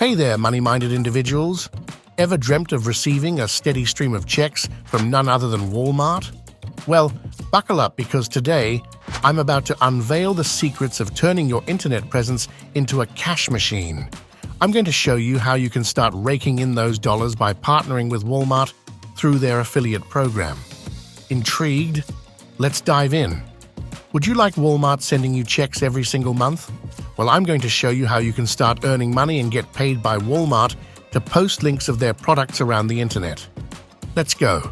Hey there, money-minded individuals. Ever dreamt of receiving a steady stream of checks from none other than Wal-Mart? Well, buckle up because today I'm about to unveil the secrets of turning your internet presence into a cash machine. I'm going to show you how you can start raking in those dollars by partnering with Wal-Mart through their affiliate program. Intrigued? Let's dive in. Would you like Wal-Mart sending you checks every single month? Well, I'm going to show you how you can start earning money and get paid by Wal-Mart to post links of their products around the internet. Let's go.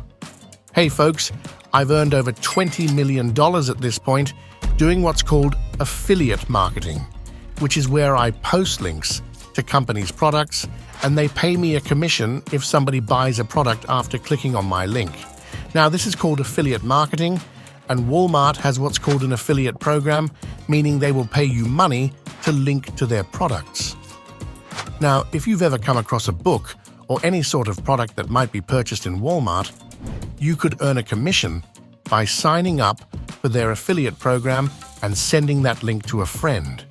Hey folks, I've earned over $20 million at this point doing what's called affiliate marketing, which is where I post links to companies' products and they pay me a commission if somebody buys a product after clicking on my link. Now, this is called affiliate marketing, and Wal-Mart has what's called an affiliate program, meaning they will pay you money to link to their products. Now, if you've ever come across a book or any sort of product that might be purchased in Wal-Mart, you could earn a commission by signing up for their affiliate program and sending that link to a friend.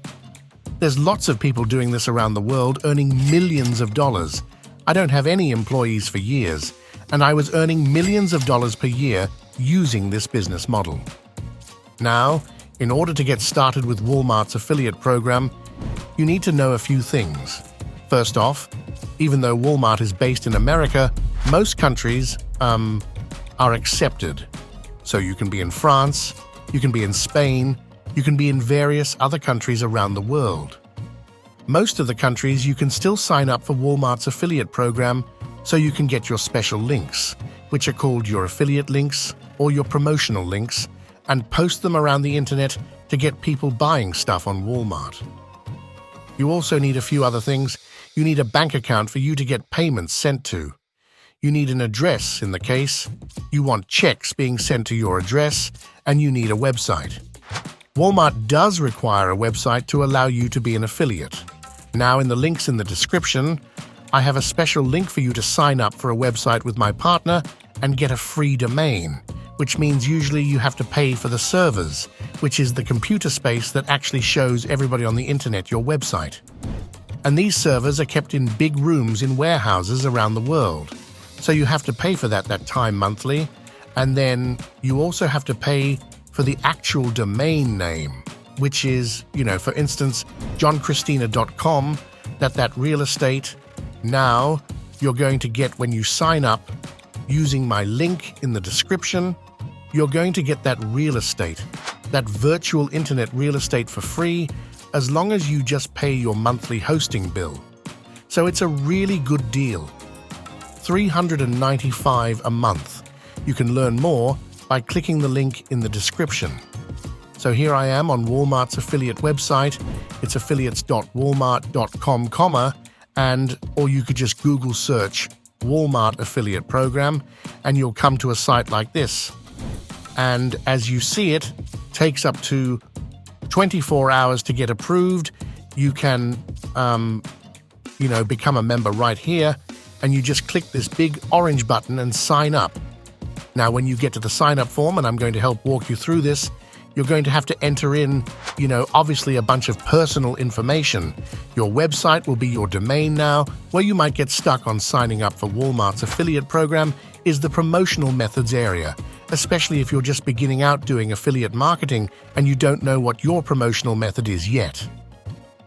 There's lots of people doing this around the world, earning millions of dollars. I don't have any employees for years, and I was earning millions of dollars per year using this business model. Now, in order to get started with Wal-Mart's affiliate program, you need to know a few things. First off, even though Wal-Mart is based in America, most countries are accepted. So you can be in France, you can be in Spain, you can be in various other countries around the world. Most of the countries you can still sign up for Wal-Mart's affiliate program so you can get your special links, which are called your affiliate links or your promotional links, and post them around the internet to get people buying stuff on Wal-Mart. You also need a few other things. You need a bank account for you to get payments sent to. You need an address in the case you want checks being sent to your address, and you need a website. Wal-Mart does require a website to allow you to be an affiliate. Now, in the links in the description, I have a special link for you to sign up for a website with my partner and get a free domain, which means usually you have to pay for the servers, which is the computer space that actually shows everybody on the internet your website. And these servers are kept in big rooms in warehouses around the world. So you have to pay for that time monthly, and then you also have to pay for the actual domain name, which is, for instance, johnchristina.com, that real estate. Now, you're going to get, when you sign up using my link in the description, you're going to get that real estate, that virtual internet real estate for free, as long as you just pay your monthly hosting bill. So it's a really good deal. $395 a month. You can learn more by clicking the link in the description. So here I am on Wal-Mart's affiliate website. It's affiliates.walmart.com, or you could just Google search Wal-Mart affiliate program, and you'll come to a site like this. And as you see, it takes up to 24 hours to get approved. You can, become a member right here, and you just click this big orange button and sign up. Now, when you get to the sign-up form, and I'm going to help walk you through this, you're going to have to enter in, obviously a bunch of personal information. Your website will be your domain now. Where you might get stuck on signing up for Wal-Mart's affiliate program is the promotional methods area, especially if you're just beginning out doing affiliate marketing and you don't know what your promotional method is yet.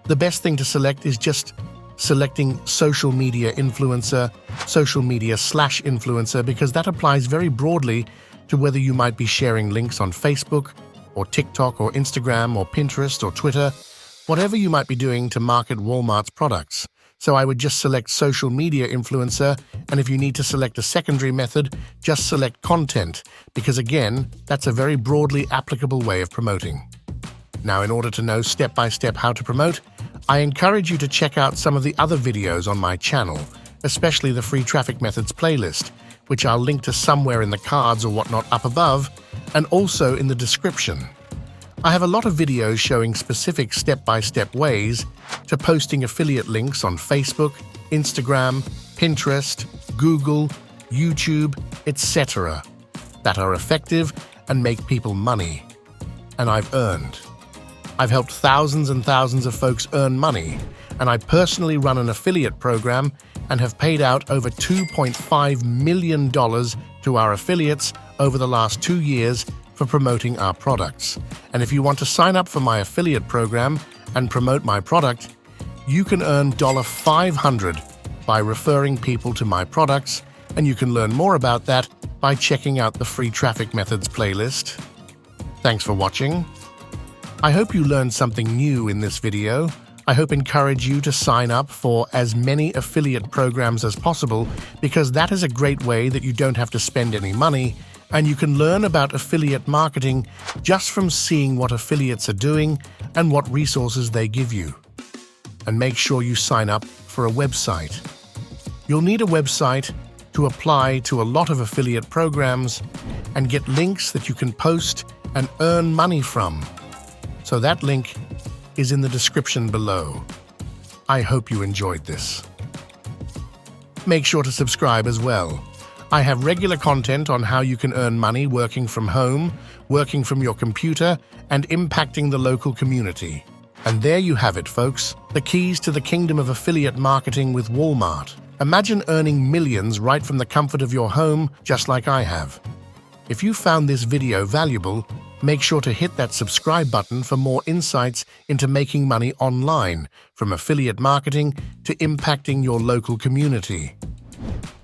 The best thing to select is just selecting social media influencer, social media/influencer, because that applies very broadly to whether you might be sharing links on Facebook or TikTok or Instagram or Pinterest or Twitter, whatever you might be doing to market Wal-Mart's products. So I would just select social media influencer, and if you need to select a secondary method, just select content, because again, that's a very broadly applicable way of promoting. Now, in order to know step-by-step how to promote, I encourage you to check out some of the other videos on my channel, especially the Free Traffic Methods playlist, which I'll link to somewhere in the cards or whatnot up above, and also in the description. I have a lot of videos showing specific step-by-step ways to posting affiliate links on Facebook, Instagram, Pinterest, Google, YouTube, etc. that are effective and make people money. And I've helped thousands and thousands of folks earn money, and I personally run an affiliate program and have paid out over $2.5 million to our affiliates over the last 2 years for promoting our products. And if you want to sign up for my affiliate program and promote my product, you can earn $500 by referring people to my products, and you can learn more about that by checking out the Free Traffic Methods playlist. Thanks for watching. I hope you learned something new in this video. I hope encourage you to sign up for as many affiliate programs as possible, because that is a great way that you don't have to spend any money, and you can learn about affiliate marketing just from seeing what affiliates are doing and what resources they give you. And make sure you sign up for a website. You'll need a website to apply to a lot of affiliate programs and get links that you can post and earn money from. So that link is in the description below. I hope you enjoyed this. Make sure to subscribe as well. I have regular content on how you can earn money working from home, working from your computer, and impacting the local community. And there you have it, folks, the keys to the kingdom of affiliate marketing with Wal-Mart. Imagine earning millions right from the comfort of your home, just like I have. If you found this video valuable, make sure to hit that subscribe button for more insights into making money online, from affiliate marketing to impacting your local community.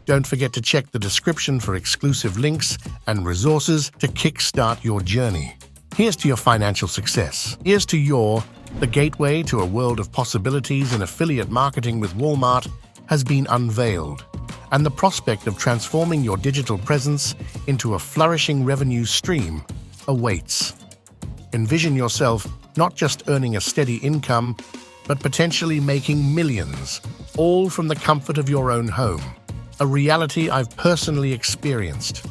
Don't forget to check the description for exclusive links and resources to kickstart your journey. Here's to your financial success. Here's to the gateway to a world of possibilities in affiliate marketing with Wal-Mart has been unveiled, and the prospect of transforming your digital presence into a flourishing revenue stream awaits. Envision yourself not just earning a steady income, but potentially making millions, all from the comfort of your own home, a reality I've personally experienced.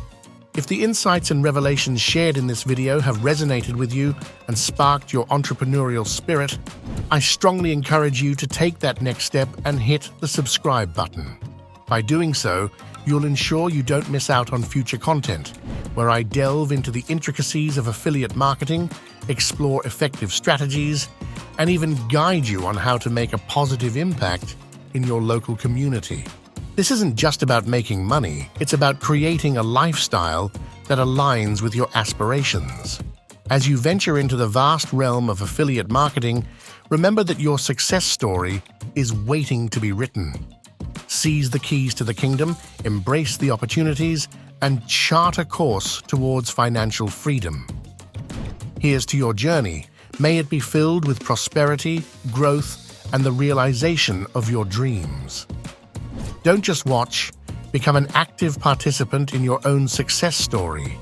If the insights and revelations shared in this video have resonated with you and sparked your entrepreneurial spirit, I strongly encourage you to take that next step and hit the subscribe button. By doing so, you'll ensure you don't miss out on future content, where I delve into the intricacies of affiliate marketing, explore effective strategies, and even guide you on how to make a positive impact in your local community. This isn't just about making money, it's about creating a lifestyle that aligns with your aspirations. As you venture into the vast realm of affiliate marketing, remember that your success story is waiting to be written. Seize the keys to the kingdom, embrace the opportunities, and chart a course towards financial freedom. Here's to your journey. May it be filled with prosperity, growth, and the realization of your dreams. Don't just watch, become an active participant in your own success story.